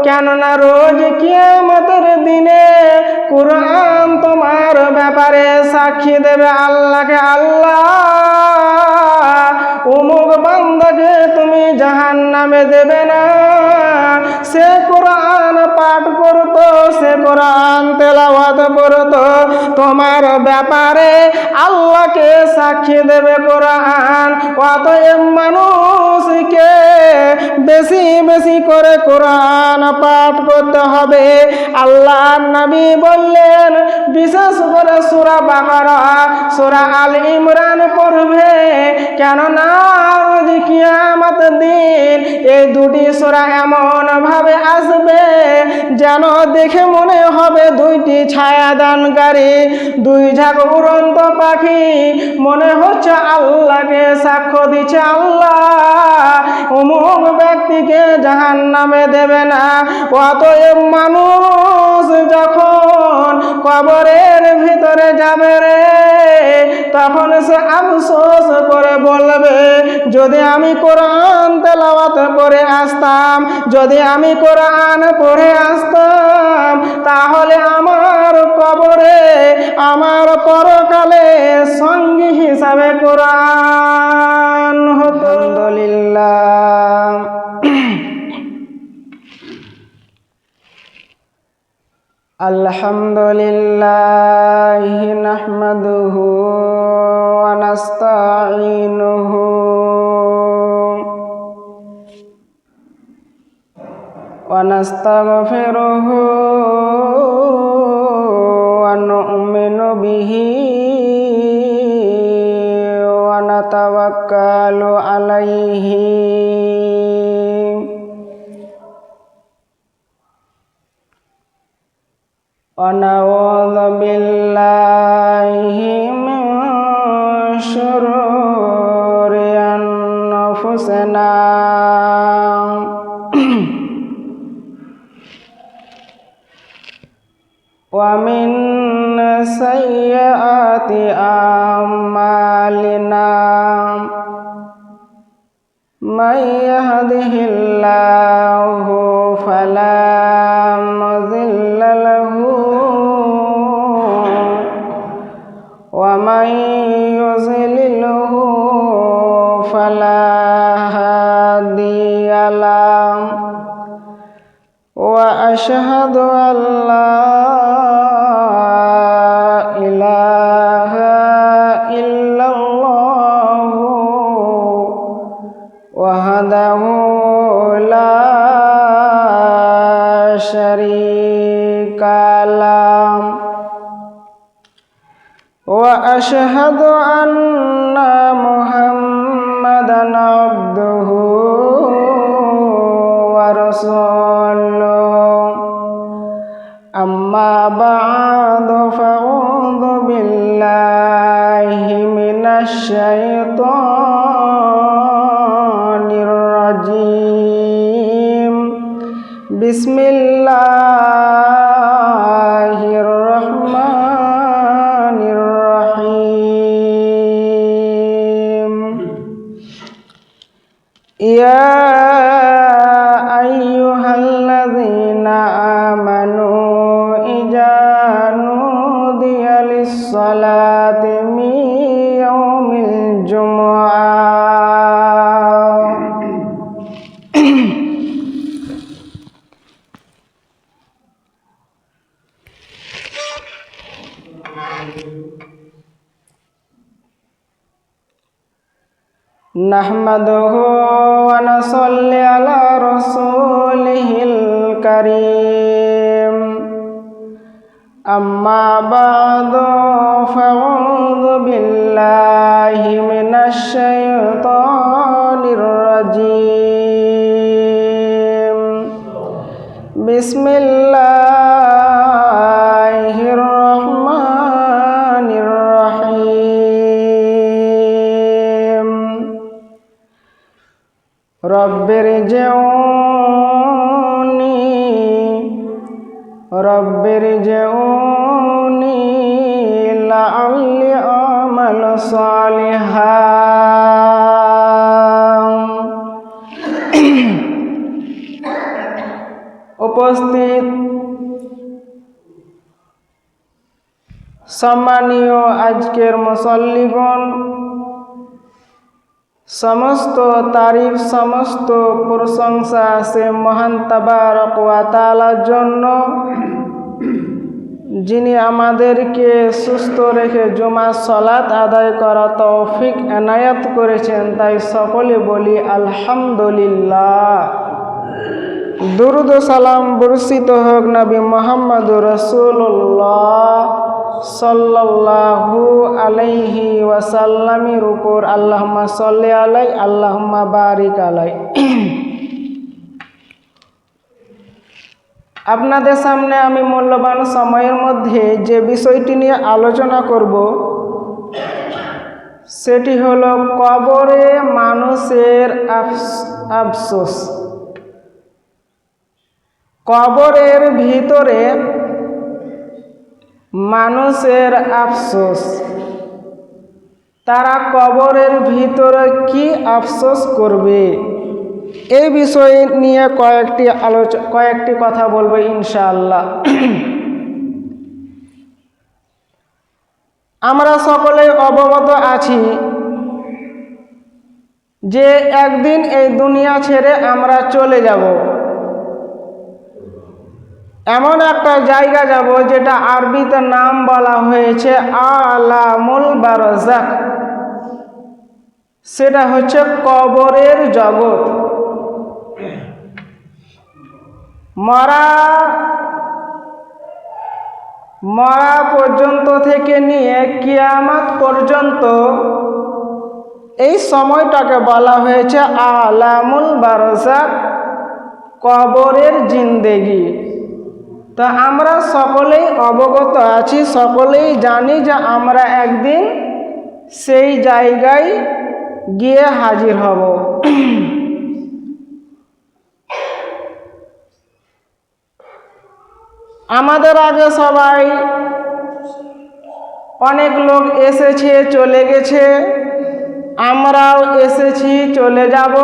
কেননা রোজ কিয়ামতের দিনে কুরআন তোমার ব্যাপারে সাক্ষী দেবে আল্লাহকে, আল্লাহ অমুক বান্দাকে তুমি জাহান্নামে দেবে না। সে কোরআন পাঠ করতো, সে কোরআন তেলাওয়াত করতো, তোমার ব্যাপারে আল্লাহকে সাক্ষী দেবে কোরআন। অতএব মানুষকে বেশি বেশি করে কোরআন পাঠ করতে হবে। আল্লাহর নবী বললেন বিশেষ করে সূরা বাকারা, সূরা আল ইমরান পড়বে, কেননা রোজ কিয়ামতের দিন এই দুটি সূরা এমন ভাবে আসবে যেন দেখে মনে হবে দুইটি ছায়াদানকারী, দুই ঝাঁক উড়ন্ত পাখি। মনে হচ্ছে আল্লাহকে সাক্ষ্য দিচ্ছে, আল্লাহ অমুক ব্যক্তিকে জাহান্নামে দেবে না। অতএব মানুষ যখন কবরের ভিতরে যাবে রে, তখন সে আফসোস করে বলবে, যদি আমি কোরআন তেলাওয়াত করে আসতাম, যদি আমি কোরআন পড়ে আসতাম, তাহলে আমার কবরে আমার পরকালে সঙ্গী হিসাবে কোরআন হতো। আলহামদুলিল্লাহ আলহামদুলিল্লাহি নাহমাদুহু ওয়া নাস্তাঈনুহু ওয়া নাস্তাগফিরুহু ওয়া নু'মিনু বিহি ওয়া নাতাওয়াক্কালু আলাইহি wa na'udzu billahi min syururi anfusina wa min sayyiati a'malina may yahdihillahu fala mudilla lahu wa may yudlilhu fala hadiya lahu wa ashhadu an la ilaha illallah wahdahu la syarika lah wa ashhadu anna muhammadan abduhu wa rasuluh. Amma ba'du fa'udzu billahi minasy syaithanir rajim. Bismillahirrahmanirrahim. Ya ayyuhalladzina amanu idza nudiya lis-salati min yaumil jumu'ah nahmaduhu wa nusalli ala rasulihil karim. Amma ba'du fa'udzu billahi minasy syaithanir rajim. Bismillahirrahmanirrahim. Rabbirji'uni la'alli a'malu shalihan. উপস্থিত সম্মানীয় আজকের মুসল্লিগণ, সমস্ত তারিফ সমস্ত প্রশংসা সে মহান তাবারক ওয়া তাআলার জন্য, যিনি আমাদেরকে সুস্থ রেখে জুমার সালাত আদায় করা তৌফিক এনায়েত করেছেন। তাই সকলে বলি আলহামদুলিল্লাহ। দুরুদ ও সালাম বর্ষিত হোক নবী মুহাম্মদুর রাসূলুল্লাহ সাল্লাল্লাহু আলাইহি ওয়াসাল্লামের উপর। আল্লাহুম্মা সাল্লি আলাই, আল্লাহুম্মা বারিক আলাই। আপনাদের সামনে আমি মূল্যবান সময়ের মধ্যে যে বিষয়টি নিয়ে আলোচনা করব সেটি হলো কবরে মানুষের আফসোস। কবরের ভিতরে মানুষের আফসোস, তারা কবরের ভিতরে কি আফসোস করবে, এই বিষয় নিয়ে কয়েকটি কথা বলবো ইনশাআল্লাহ। আমরা সকলেই অবগত আছি যে একদিন এই দুনিয়া ছেড়ে আমরা চলে যাব, এমন একটা জায়গা যাব যেটা আরবিতে নাম বলা হয়েছে আলামুল বারজাখ। সেটা হচ্ছে কবরের জগৎ। মরা পর্যন্ত থেকে নিয়ে কিয়ামত পর্যন্ত এই সময়টাকে বলা হয়েছে আলামুল বারজাখ, কবরের জিন্দেগি। তো আমরা সকলেই অবগত আছি, সকলেই জানি যে আমরা একদিন সেই জায়গায় গিয়ে হাজির হব। আমাদের আগে সবাই অনেক লোক এসেছে চলে গেছে, আমরাও এসেছি চলে যাব,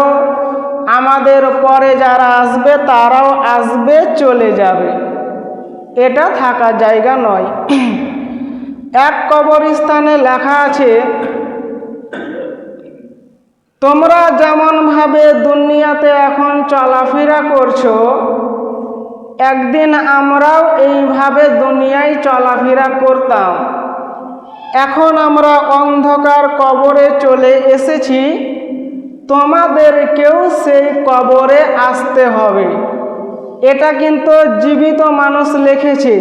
আমাদের পরে যারা আসবে তারাও আসবে চলে যাবে। এটা থাকার জায়গা নয়। এক কবরস্থানে লেখা আছে, তোমরা যেমনভাবে দুনিয়াতে এখন চলাফেরা করছো, একদিন আমরাও এইভাবে দুনিয়ায় চলাফেরা করতাম। এখন আমরা অন্ধকার কবরে চলে এসেছি, তোমাদেরকেও সেই কবরে আসতে হবে। এটা কিন্তু জীবিত মানুষ লিখেছে,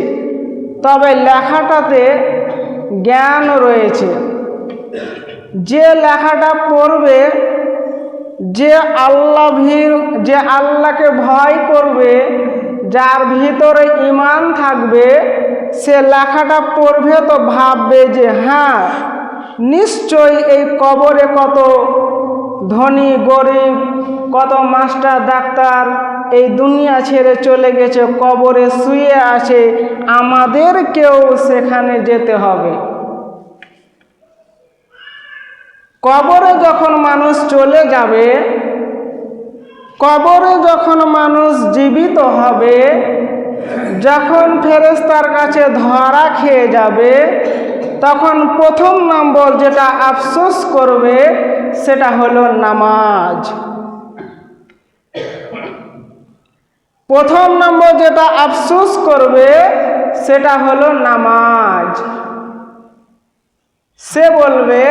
তবে লেখাটাতে জ্ঞান রয়েছে। যে লেখাটা পড়বে, যে আল্লাহকে ভয় করবে, যার ভিতরে ঈমান থাকবে, সে লেখাটা পড়বে তো ভাববে যে হ্যাঁ, নিশ্চয়ই এই কবরে কত ধনী গরিব, কত মাস্টার ডাক্তার এই দুনিয়া ছেড়ে চলে গেছে, কবরে শুয়ে আছে, আমাদেরকেও সেখানে যেতে হবে। কবরে যখন মানুষ চলে যাবে, কবরে যখন মানুষ জীবিত হবে, যখন ফেরেশতার কাছে ধরা খেয়ে যাবে, তখন প্রথম নম্বর যেটা আফসোস করবে সেটা হলো নামাজ। প্রথম নম্বর যেটা আফসোস করবে সেটা হলো নামাজ। সে বলবে,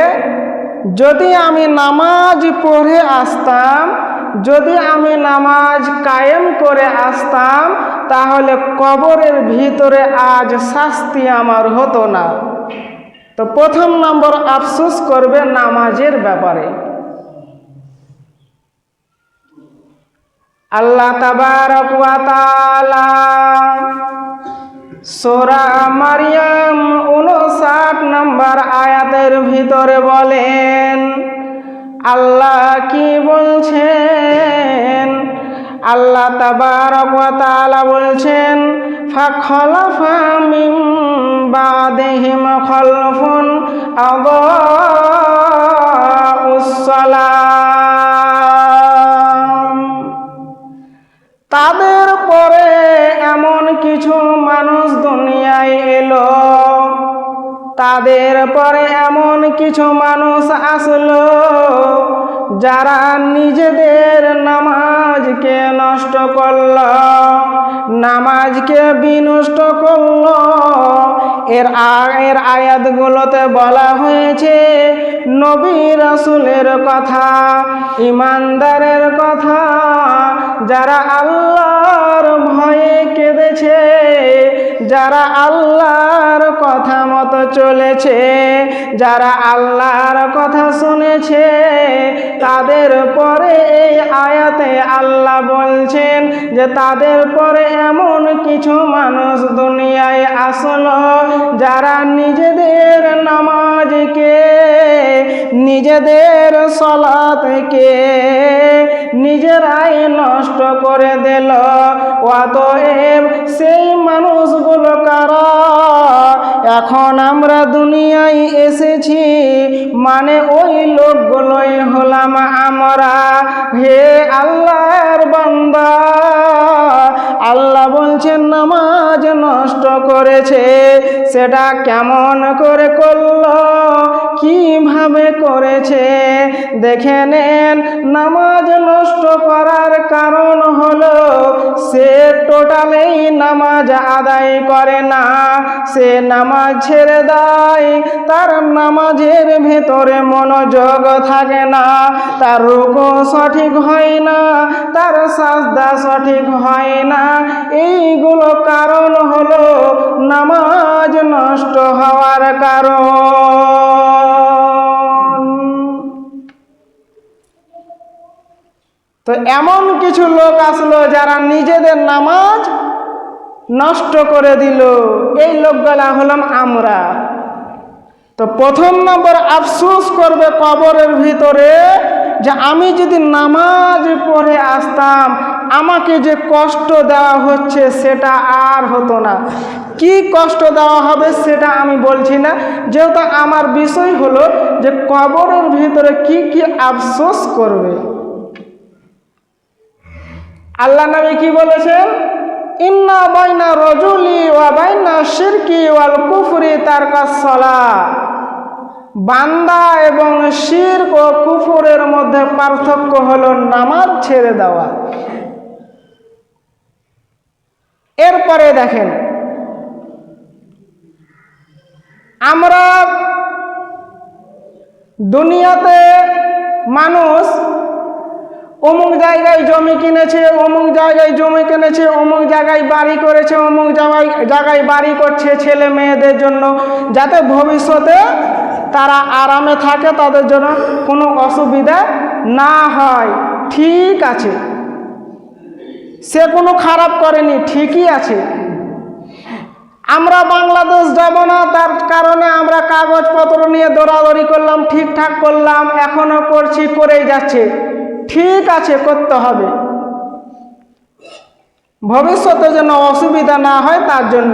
যদি আমি নামাজ পড়ে আসতাম, যদি আমি নামাজ কায়েম করে আসতাম, তাহলে কবরের ভিতরে আজ শাস্তি আমার হতো না। তো প্রথম নম্বর আফসোস করবে নামাজের ব্যাপারে। আল্লাহ তাবারক ওয়া তাআলা সূরা মারইয়াম 59 নম্বর আয়াতের ভিতরে বলেন, আল্লাহ কি বলছেন? আল্লাহ তাবারক ওয়া তাআলা বলছেন, ফাখলাফা মিন বাদিহিম খালফুন আদাউস সালাম। তাদের পরে তাদের পরে এমন কিছু মানুষ আসলো যারা নিজেদের নামাজকে নষ্ট করল, নামাজকে বিনষ্ট করল। এর আয়াতগুলোতে বলা হয়েছে নবী রাসূলের কথা, ইমানদারের কথা, যারা আল্লাহর ভয়ে কেঁদেছে, যারা আল্লাহর কথা মতো চলেছে, যারা আল্লাহর কথা শুনেছে, তাদের পরে এই আয়াতে আল্লাহ বলছেন যে তাদের পরে এমন কিছু মানুষ দুনিয়ায় আসলো যারা নিজেদের নামাজকে, নিজেদের সালাতকে নিজেরাই নষ্ট করে দিল। অতএব সেই মানুষগুলো কারা? এখন আমরা দুনিয়ায় এসেছি মানে ওই লোকগুলোই হলাম আমরা। হে আল্লাহর বান্দা, আল্লাহ বলছেন নামাজ নষ্ট করেছে, সেটা কেমন করে করলো, কিভাবে করেছে দেখে নেন। নামাজ নষ্ট করার কারণ হলো সে টোটালি নামাজ আদায় করে না, সে নামাজ ছেড়ে দেয়, তার নামাজের ভেতরে মনোযোগ থাকে না, তার রুকু সঠিক হয় না, তার সাজদা সঠিক হয় না। এইগুলো কারণ হলো নামাজ নষ্ট হওয়ার কারণ। তো এমন কিছু লোক আসলো যারা নিজেদের নামাজ নষ্ট করে দিল, এই লোকগুলা হলাম আমরা। তো প্রথম নম্বর আফসোস করবে কবরের ভিতরে যে আমি যদি নামাজ পড়ে আসতাম, আমাকে যে কষ্ট দেওয়া হচ্ছে সেটা আর হতো না। কি কষ্ট দেওয়া হবে সেটা আমি বলছি না, যেহেতু আমার বিষয় হলো যে কবরের ভিতরে কি কি আফসোস করবে। আল্লাহ নবী কি বলেছেন? ইন্না বাইনা রাজুলি ওয়া বাইনা শিরকি ওয়াল কুফরি তারকাস সালাহ। বান্দা এবং শিরক ও কুফরের মধ্যে পার্থক্য হলো নামাজ ছেড়ে দেওয়া। এরপরে দেখেন, আমরা দুনিয়াতে মানুষ অমুক জায়গায় জমি কিনেছে, অমুক জায়গায় জমি কিনেছে, অমুক জায়গায় বাড়ি করেছে, অমুক জায়গায় বাড়ি করছে ছেলে মেয়েদের জন্য, যাতে ভবিষ্যতে তারা আরামে থাকে, তাদের জন্য কোনো অসুবিধা না হয়। ঠিক আছে, সে কোনো খারাপ করেনি, ঠিকই আছে। আমরা বাংলাদেশ যাব না, তার কারণে আমরা কাগজপত্র নিয়ে দৌড়াদৌড়ি করলাম, ঠিকঠাক করলাম, এখনো করছি, করেই যাচ্ছে। ঠিক আছে, করতে হবে, ভবিষ্যতে যেন অসুবিধা না হয় তার জন্য।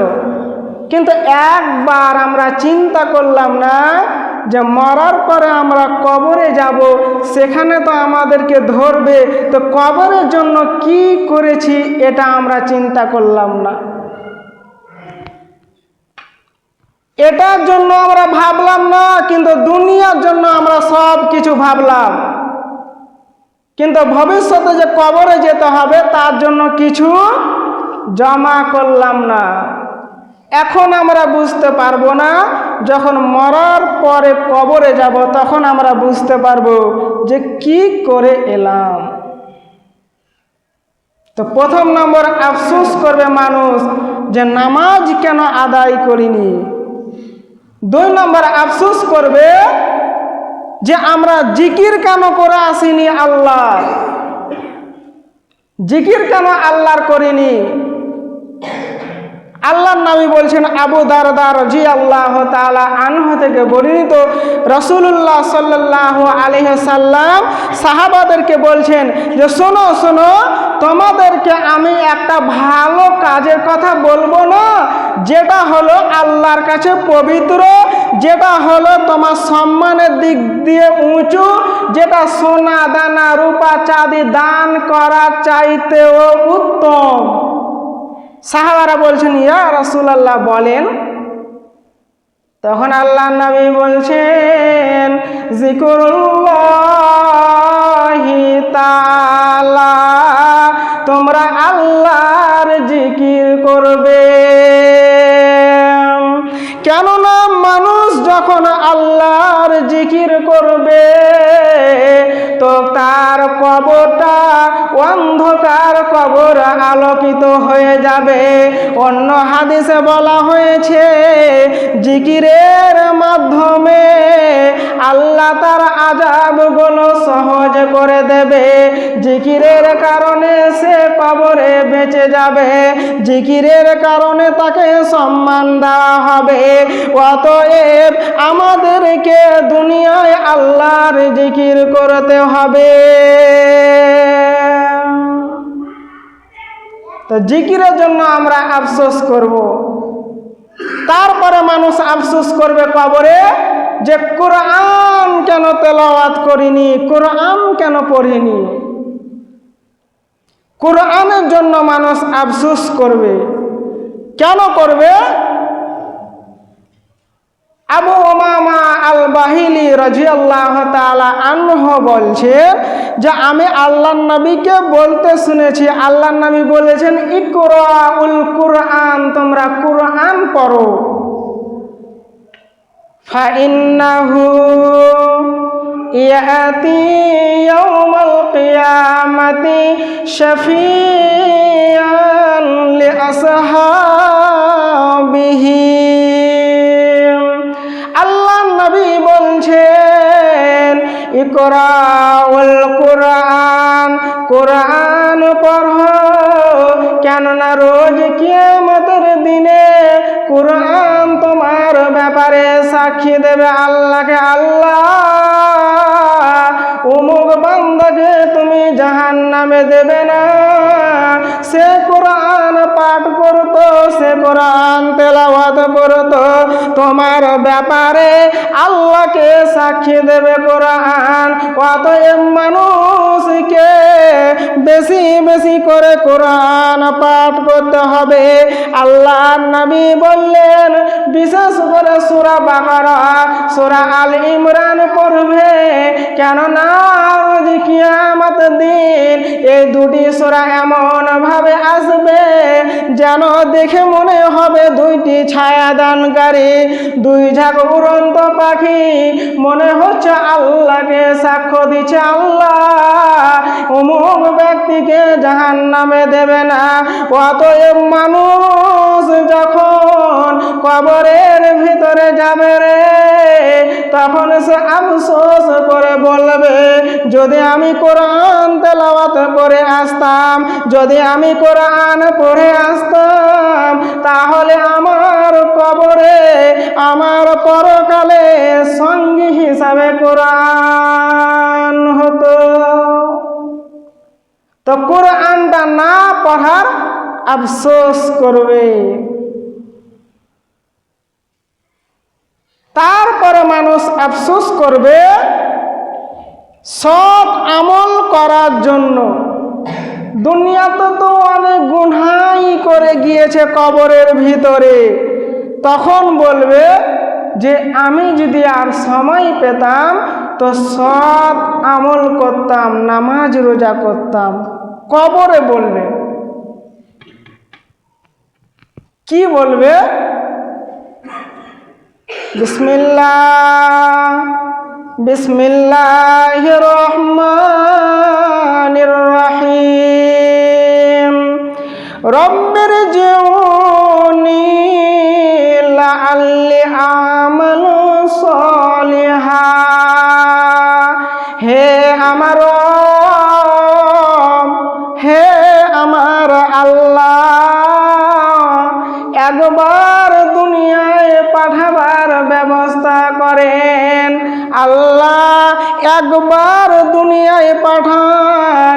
কিন্তু একবার আমরা চিন্তা করলাম না যে মরার পরে আমরা কবরে যাব, সেখানে তো আমাদেরকে ধরবে, তো কবরের জন্য কি করেছি এটা আমরা চিন্তা করলাম না। এটার জন্য আমরা ভাবলাম না, কিন্তু দুনিয়ার জন্য আমরা সব কিছু ভাবলাম, কিন্তু ভবিষ্যতে যে কবরে যেতে হবে তার জন্য কিছু জমা করলাম না। এখন আমরা বুঝতে পারবো না, যখন মরার পরে কবরে যাব তখন আমরা বুঝতে পারবো যে কি করে এলাম। তো প্রথম নম্বর আফসোস করবে মানুষ যে নামাজ কেন আদায় করিনি। 2 নম্বর আফসোস করবে যে আমরা জিকির কেন করে আসিনি, আল্লাহ জিকির কেন আল্লাহর করিনি। আল্লাহর নবী বলছেন, আবু দারদা রাদিয়াল্লাহু তাআলা আনহু থেকে বর্ণিত, রাসূলুল্লাহ সাল্লাল্লাহু আলাইহি সাল্লাম সাহাবাদেরকে বলছেন যে শোনো শোনো, তোমাদেরকে আমি একটা ভালো কাজের কথা বলবো না, যেটা হলো আল্লাহর কাছে পবিত্র, যেটা হলো তোমার সম্মানের দিক দিয়ে উঁচু, যেটা সোনা দানা রূপা চাঁদি দান করার চাইতেও উত্তম। সাহাবারা বলছেন, ইয়া রাসূলুল্লাহ বলেন। তো তখন আল্লাহ নবী বলছেন জিকুরুল্লাহি তাআলা, তোমরা আল্লাহর জিকির করবে। কেননা মানুষ যখন আল্লাহর জিকির করবে তো তার কবরটা অন্ধকার কবর আলোকিত হয়ে যাবে। অন্য হাদিসে বলা হয়েছে জিকিরের মাধ্যমে আল্লাহ তার আযাবগুলো সহজ করে দেবে। জিকিরের কারণে সে কবরে বেঁচে যাবে, জিকিরের কারণে তাকে সম্মান দেওয়া হবে। অতএব আমাদেরকে দুনিয়ায় আল্লাহর জিকির করতে হবে। তো জিকিরের জন্য আমরা আফসোস করব। তারপরে মানুষ আফসোস করবে কবরে যে কোরআন কেন তেলাওয়াত করিনি, কোরআন কেন পড়িনি। কোরআনের জন্য মানুষ আফসোস করবে। কেন করবে? আবু উমামা আল বাহিলি রাদিয়াল্লাহু তাআলা আনহু বলছে যে আমি আল্লাহর নবীকে বলতে শুনেছি, আল্লাহর নবী বলেছেন ইকরাউল কুরআন, তোমরা কুরআন পড়ো। ফাইন্নাহু ইয়াতি ইয়াউমাল কিয়ামাতি শাফিয়ান লিআসহাবিহি। নবী বলছেন ইকরাউল কুরআন, কুরআন পড়ো, কেননা রোজ কিয়ামতের দিনে কুরআন তোমার ব্যাপারে সাক্ষী দেবে আল্লাহকে। আল্লাহ অমুক বান্দাকে তুমি জাহান্নামে দেবে না। সে কোরআন পাঠ করতো, সে কোরআন তেলাওয়াত করতো, তোমার ব্যাপারে আল্লাহকে সাক্ষী দেবে কোরআন। অতএব মানুষকে বেশি বেশি করে কোরআন পাঠ করতে হবে। আল্লাহর নবী বললেন বিশেষ করে সূরা বাকারা, সূরা আল ইমরান পড়বে, কেননা কিয়ামত দিন এই দুটি সূরা এমন ভাবে আসবে যেন দেখে মনে হবে দুইটি ছায়াদানকারী, দুই ঝাঁক উড়ন্ত পাখি। মনে হচ্ছে আল্লাহকে সাক্ষ্য দিচ্ছে আল্লাহ অমুক ব্যক্তিকে জাহান্নামে দেবে না। অতএব মানুষ যখন কবরের ভিতরে যাবে রে, তখন সে আফসোস করে বলবে যদি আমি কোরআন তেলাওয়াত করে আসতাম, যদি আমি কোরআন পড়ে আসতাম, তাহলে আমার কবরে আমার পরকালে সঙ্গী হিসাবে কোরআন হতো। তো কোরআনটা না পড়ার আফসোস করবে। তারপরে মানুষ আফসোস করবে সৎ আমল করার জন্য। দুনিয়াতে তো অনেক গুনাহ করে গিয়েছে কবরের ভিতরে, তখন বলবে যে আমি যদি আর সময় পেতাম তো সৎ আমল করতাম, নামাজ রোজা করতাম। কবরে বলবে, কি বলবে? বিসমিল্লাহির রহমানির রহিম। রব্বির জিউনি লাআল্লি আমালু সলিহা। হে আমার রব, হে আমার আল্লাহ, একবার দুনিয়ায় পাঠাবার ব্যবস্থা করেন। আল্লাহ একবার দুনিয়ায় পাঠান,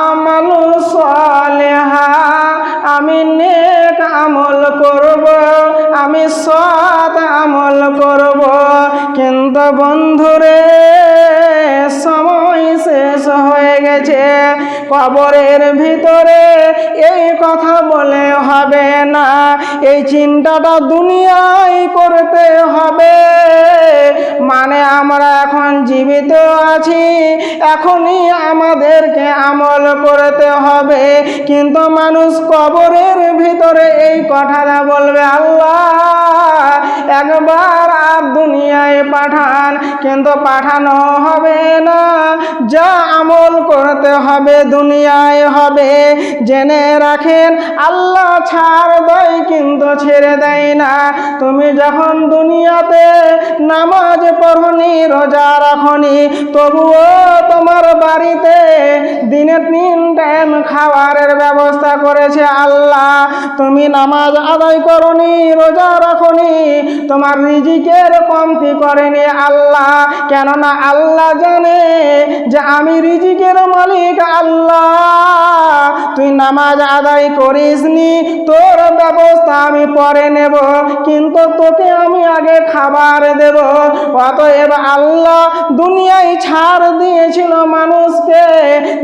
আমালু সালেহা, আমি নেক আমল করব, আমি সৎ আমল করব। কিন্তু বন্ধুরে সময় শেষ হয়ে গেছে, কবরের ভিতরে এই কথা বলে হবে না। এই চিন্তাটা দুনিয়ায় করতে হবে। মানে আমরা এখন জীবিত আছি, এখনই আমাদেরকে আমল করতে হবে। কিন্তু মানুষ কবরের ভিতরে এই কথাটা বলবে, আল্লাহ একবার আর দুনিয়ায় পাঠান, কিন্তু পাঠানো হবে না, যা আমল করতে হবে দুনিয়ায় হবে। জেনে রাখেন আল্লাহ ছাড় দেয় কিন্তু ছেড়ে দেয় না। তুমি যখন দুনিয়াতে নামাজ পড়নি, রোজা রাখনি, তবুও তোমার বাড়িতে দিনে 3 টাইম খাবারের ব্যবস্থা করেছে আল্লাহ। তুমি নামাজ আদায় করনি, রোজা রাখনি, তোমার রিজিকের কমতি করেনি আল্লাহ। কেননা আল্লাহ জানে যে আমি রিজিকের মালিক আল্লাহ। তুই নামাজ আদায় করিসনি, তোর ব্যবস্থা আমি পরে নেব, কিন্তু তোকে আমি আগে খাবার দেব। অতএব আল্লাহ দুনিয়ায় ছাড় দিয়েছিল মানুষকে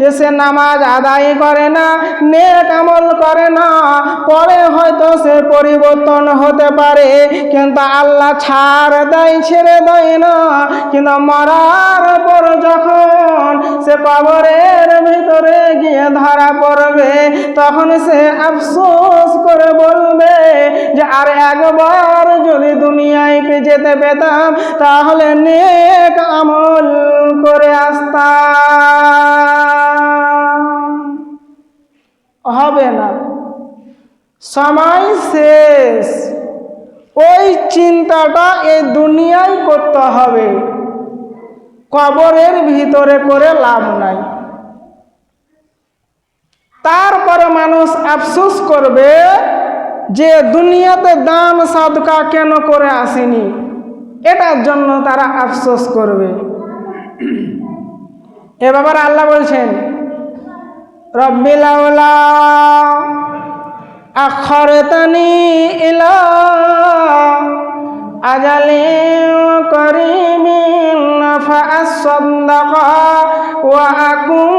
যে সে নামাজ আদায় করে না, নেক আমল করে না, পরে হয়তো সে পরিবর্তন হতে পারে, কিন্তু আল্লাহ ছাড় দেয়, ছেড়ে দেয় না। কিন্তু মরার পর যখন সে কবরের ভিতরে গিয়ে ধরা পড়বে, তখন সে আফসোস করে বলবে যে আর একবার যদি দুনিয়ায় যেতে পেতাম, তাহলে নেক আমল করে আসতাম। হবে না, সময় শেষ। ওই চিন্তাটা এই দুনিয়ায় করতে হবে, কবরের ভিতরে করে লাভ নাই। তারপরে মানুষ আফসোস করবে যে দুনিয়াতে দান সাদকা কেন করে আসেনি, এটার জন্য তারা আফসোস করবে। এ ব্যাপারে আল্লাহ বলছেন, রব্বি লাউলা আখরতানি ইলা আজালিন করিমিন ফাআসসাদদাকা ওয়া আকুম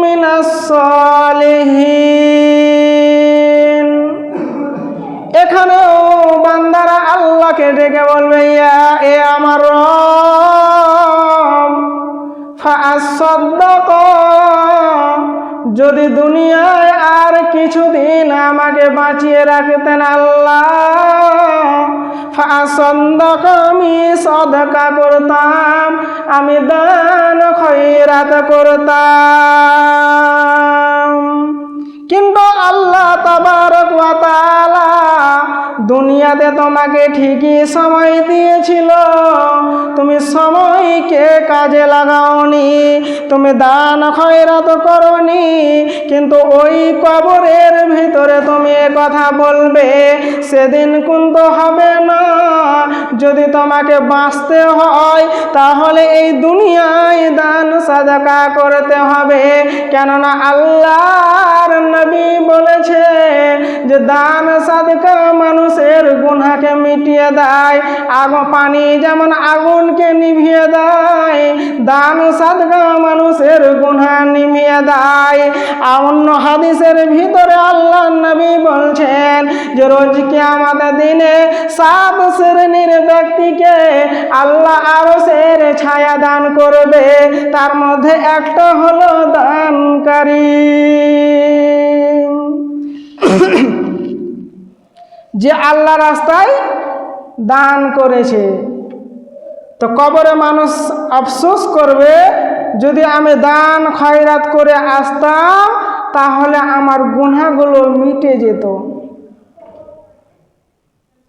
মিনাস সালিহিন। এখানেও বান্দারা আল্লাহকে ডেকে বলবে, ইয়া এ আমার রব, ফাআসসাদদাকা, যদি দুনিয়ায় আর কিছুদিন আমাকে বাঁচিয়ে রাখতেন আল্লাহ, ফাসাদদাকা, আমি সাদকা করতাম, আমি দান খয়রাত করতাম। কিন্তু আল্লাহ তাবারক ওয়া তাআলা দুনিয়াতে তোমাকে ঠিকই সময় দিয়েছিল, তুমি সময়কে কাজে লাগাওনি, তুমি দান খয়রাত করনি, কিন্তু ওই কবরের ভিতরে তুমি কথা বলবে, সেদিন কিন্তু হবে না। যদি তোমাকে বাঁচতে হয় তাহলে এই দুনিয়ায় দান সাদকা করতে হবে। কেননা আল্লাহর নবী বলেছে যে দান সাদকা মানুষের গুনাহকে মিটিয়ে দেয়, পানি যেমন আগুনকে নিভিয়ে দেয়, দান সাদকা মানুষের গুনাহ নিভিয়ে দেয়। অন্য হাদিসের ভিতরে আল্লাহর নবী বলছেন যে রোজ কিয়ামতের দিনে 7 শ্রেণীর ব্যক্তিকে আল্লাহ আরশের ছায়া দান করবে, তার মধ্যে একটা হলো দানকারী, যে আল্লাহ রাস্তায় দান করেছে। তো কবরে মানুষ আফসোস করবে, যদি আমি দান খয়রাত করে আসতাম তাহলে আমার গুনাহগুলো মিটে যেত।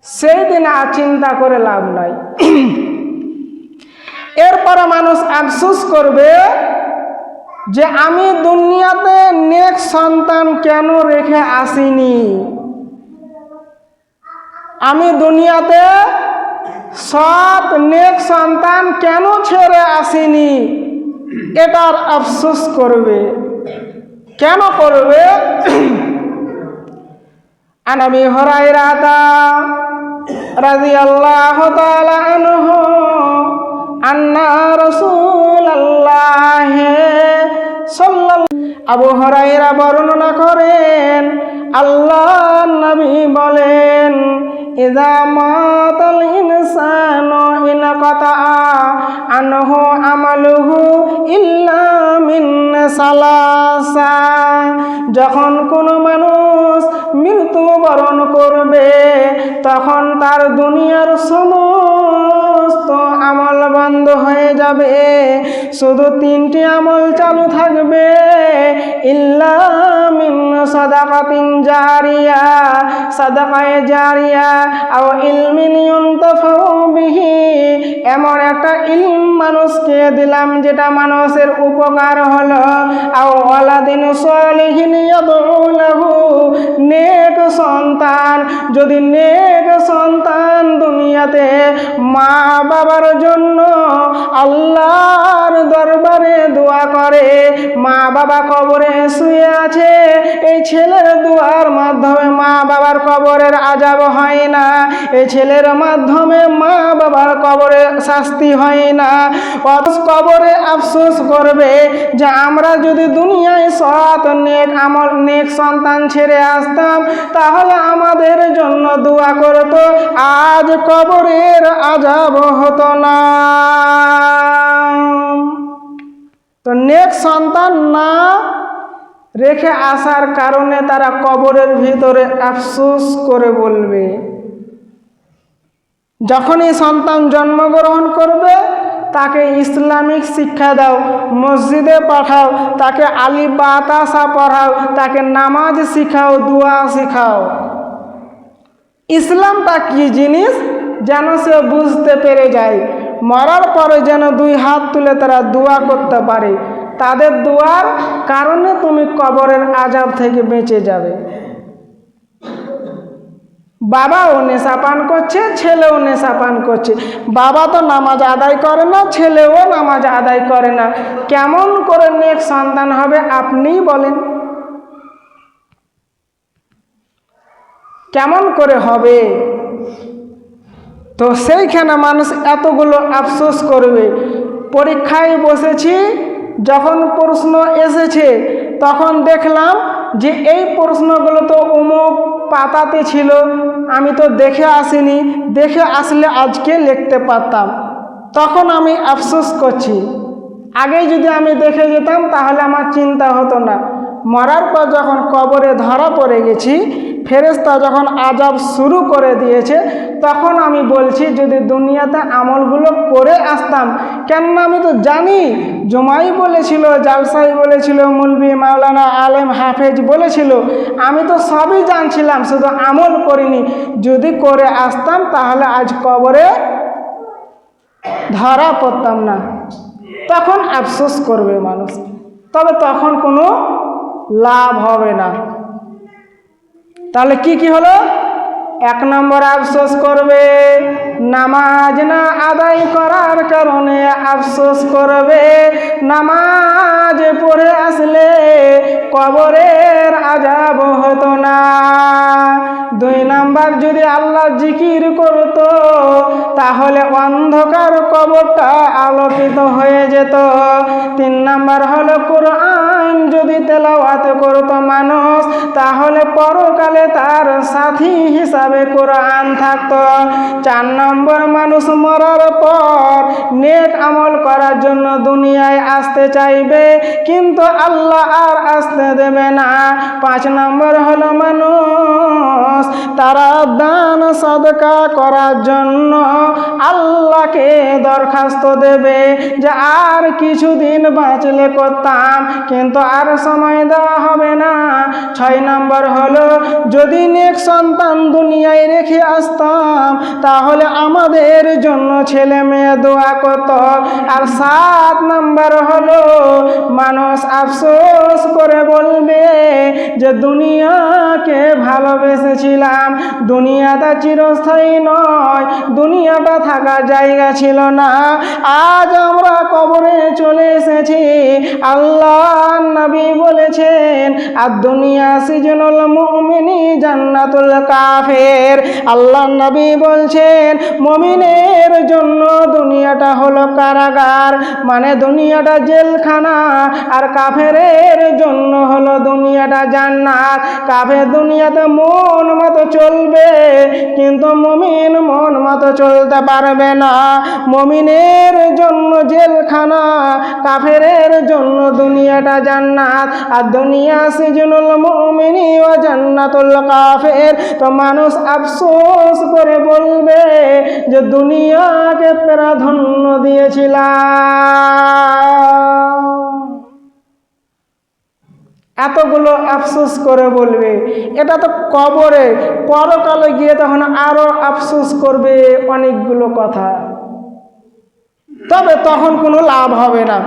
সেই দিন আর চিন্তা করে লাভ নাই। এরপরে মানুষ আফসোস করবে যে আমি দুনিয়াতে নেক সন্তান কেন রেখে আসিনি, আমি দুনিয়াতে সৎ নেক সন্তান কেন ছেড়ে আসিনি, এটার আফসোস করবে। কেন করবে? আন আবি হুরায়রা রাদিয়াল্লাহু তাআলা আনহু আন্না রাসূলুল্লাহ সাল্লাল্লাহু, আবু হুরায়রা বর্ণনা করেন আল্লাহর নবী বলেন, ইযা মাতাল ইনসানু ইনকাতা আনহু আমালুহু ইল্লা মিন সালাসা। যখন কোনো মানুষ মৃত্যুবরণ করবে তখন তার দুনিয়ার সমস্ত আমল বন্ধ হয়ে যাবে, শুধু 3টি আমল চালু থাকবে। ইল্লা মিন সাদাকাতিন জারিয়া, সাদাকায়ে জারিয়া, আও ইলমিন ইউনতাফাউ বিহি, এমন একটা ইলম মানুষকে দিলাম যেটা মানুষের উপকার হলো। আও ওয়ালাদিন সালিহিন ইয়াদউ লাহু, নেক সন্তান, যদি নেক সন্তান দুনিয়াতে মা বাবার জন্য আল্লাহর দরবারে দোয়া করে, মা বাবা কবরে শুয়ে আছে, এই ছেলের দোয়ার মাধ্যমে মা বাবার কবরের আযাব হয় না, এই ছেলের মাধ্যমে মা বাবার কবরে শাস্তি হয় না। অথচ কবরে আফসোস করবে যে আমরা যদি দুনিয়ায় সৎ নেক আমল নেক সন্তান ছেড়ে আসতাম তাহলে আমাদের জন্য দোয়া করতো, আজ কবরের আযাব হতো না। তো নেক সন্তান না রেখে আসার কারণে তারা কবরের ভিতরে আফসোস করে বলবে। যখনই সন্তান জন্মগ্রহণ করবে তাকে ইসলামিক শিক্ষা দাও, মসজিদে পাঠাও, তাকে আলিফ বা তাসা পড়াও, তাকে নামাজ শিখাও, দোয়া শিখাও। ইসলামটা কি জিনিস যেন সে বুঝতে পেরে যায়, মরার পরে যেন 2 হাত তুলে তারা দোয়া করতে পারে। তাদের দোয়ার কারণে তুমি কবরের আযাব থেকে বেঁচে যাবে। বাবাও নেশা পান করছে, ছেলেও নেশা পান করছে, বাবা তো নামাজ আদায় করে না, ছেলেও নামাজ আদায় করে না, কেমন করে নেক সন্তান হবে আপনিই বলেন? কেমন করে হবে? তো সেইখানে মানুষ এতগুলো আফসোস করবে। পরীক্ষায় বসেছি, যখন প্রশ্ন এসেছে তখন দেখলাম যে এই প্রশ্নগুলো তো অমুক পাতাতে ছিল, আমি তো দেখে আসিনি, দেখে আসলে আজকে লিখতে পারতাম। তখন আমি আফসোস করছি, আগেই যদি আমি দেখে যেতাম তাহলে আমার চিন্তা হতো না। মরার পর যখন কবরে ধরা পড়ে গেছি, ফেরেশতা যখন আযাব শুরু করে দিয়েছে, তখন আমি বলছি যদি দুনিয়াতে আমলগুলো করে আসতাম, কেননা আমি তো জানি, জুমাই বলেছিল, জালসাই বলেছিল, মুলবি মাওলানা আলেম হাফেজ বলেছিল, আমি তো সবই জানছিলাম, শুধু আমল করিনি। যদি করে আসতাম তাহলে আজ কবরে ধরা পড়তাম না। তখন আফসোস করবে মানুষ, তবে তখন কোনো লাভ হবে না। তাহলে কি কি হলো? 1 নম্বর আফসোস করবে, নামাজ না আদায় করার কারণে আফসোস করবে, নামাজ পড়ে আসলে কবরের আযাব হতো না। 2 নম্বর যদি আল্লাহ জিকির করত তাহলে অন্ধকার কবরটা আলোকিত হয়ে যেত। 3 নম্বর হলো কোরআন যদি তেলাওয়াত করত মানুষ তাহলে পরকালে তার সাথী হিসাবে কোরআন থাকতো। 4 নম্বর মানুষ মরার পর নেক আমল করার জন্য দুনিয়ায় আসতে চাইবে, কিন্তু আল্লাহ আর আসতে দেবে না। 5 নম্বর হলো মানুষ তারা দান সাদকা করার জন্য আল্লাহকে দরখাস্ত দেবে যে আর কিছুদিন বাঁচলে করতাম, কিন্তু আর সময় দেওয়া হবে না। 6 নম্বর হলো যদি নেক সন্তান দুনিয়ায় রেখে আসতাম তাহলে আমাদের জন্য ছেলে মেয়ে দোয়া করত। আর 7 নম্বর হলো মানুষ আফসোস করে বলবে যে দুনিয়াকে ভালোবেসেছিলাম, দুনিয়াটা চিরস্থায়ী নয়, দুনিয়াটা থাকার জায়গা ছিল না, আজ আমরা কবরে চলে এসেছি। আল্লাহ নবী বলেছেন আর দুনিয়া সিজনুল মুমিনি জান্নাতুল কাফের। আল্লাহ নবী বলছেন মুমিনের জন্য দুনিয়াটা হলো কারাগার, মানে দুনিয়াটা জেলখানা, আর কাফেরের জন্য হলো দুনিয়াটা জান্নাত। কাফের দুনিয়াতে মন মতো চলবে কিন্তু মুমিন মন মতো চলতে পারবে না। মুমিনের জন্য জেলখানা, কাফেরের জন্য দুনিয়াটা জান্নাত। আর দুনিয়া সিজনুল মুমিনি ওয়া জান্নাতুল কাফের। তো মানুষ আফসোস করে বলবে যে দুনিয়াকে প্রাধান্য দিয়েছিলাম। এতগুলো আফসোস করে বলবে। এটা তো কবরে, পরকালে গিয়ে তখন আরো আফসোস করবে অনেকগুলো কথা, তবে তখন কোনো লাভ হবে না।